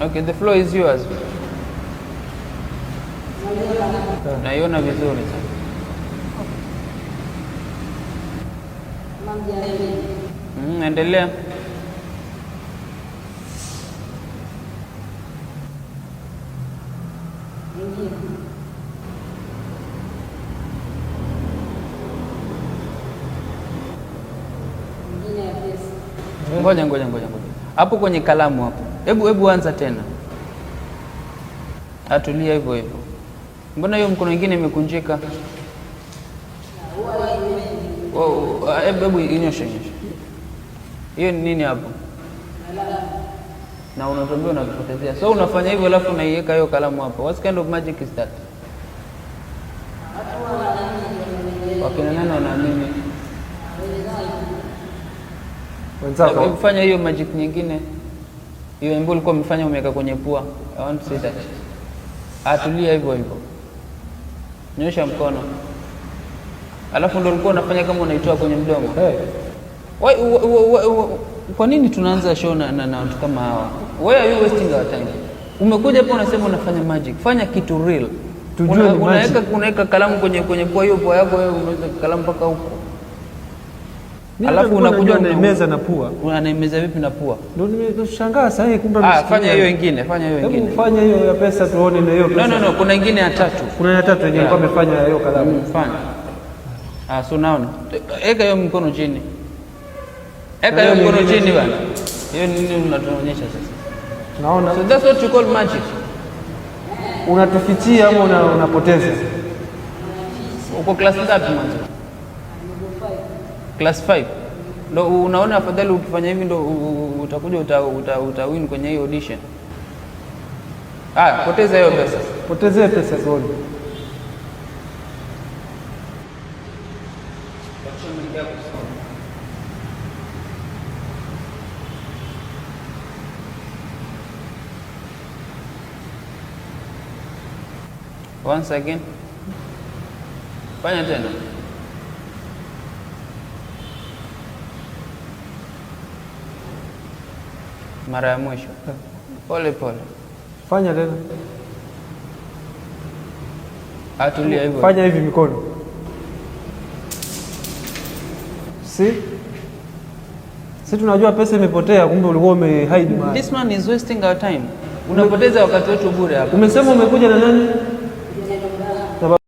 Okay, the floor is yours. Naiona vizuri sana. Endelea. Ngoja. Hapo kwenye kalamu hapo. Hebu anza tena. Atulia hivyo hivyo. Mbona hiyo mkono mwingine imekunjika? Hebu inyoshe. Hiyo ni nini hapo? Na unatambia unakupotezea. So unafanya hivyo alafu unaiweka hiyo kalamu hapo. What kind of magic is that? Wakina nani wanaamini? Hebu fanya hiyo magic nyingine. Hiyo ambayo ulikuwa umefanya umeweka kwenye pua. I want to see that. Atulia hivyo hivyo. Nyosha mkono. Alafu ndio ulikuwa unafanya kama unaitoa kwenye mdomo. Kwa nini tunaanza show na watu kama hawa? Why are you wasting our time? Umekuja hapa unasema unafanya magic. Fanya kitu real. Unaweka kalamu kwenye pua, hiyo pua yako wewe unaweza kalamu mpaka huko. Alafu unakuja unaimeza na pua. Unaimeza vipi na pua? Ndio nimeshangaa sasa hii kumbe fanya hiyo nyingine, Hebu fanya hiyo ya pesa tuone na hiyo pesa. No, kuna nyingine ya tatu. Kuna ya tatu yenyewe alikuwa amefanya hiyo kalamu. Fanya. So naona. Eka hiyo mkono chini. Eka hiyo mkono chini bwana. Hiyo nini unatuonyesha sasa? Naona. So that's what you call magic. Unatufichia ama unapoteza? Uko class ngapi mwanzo? Class 5. Ndio unaona afadhali ukifanya hivi ndio utakuja utawin kwenye hiyo audition. Poteza hiyo pesa. Potezee pesa zote. Once again. Fanya tena. Mara ya mwisho. Pole. Fanya tena. Atulia hivyo. Fanya hivi mikono. Si tunajua pesa imepotea, kumbe ulikuwa umehide mali. This man is wasting our time. Unapoteza wakati wetu bure hapa. Umesema umekuja na nani?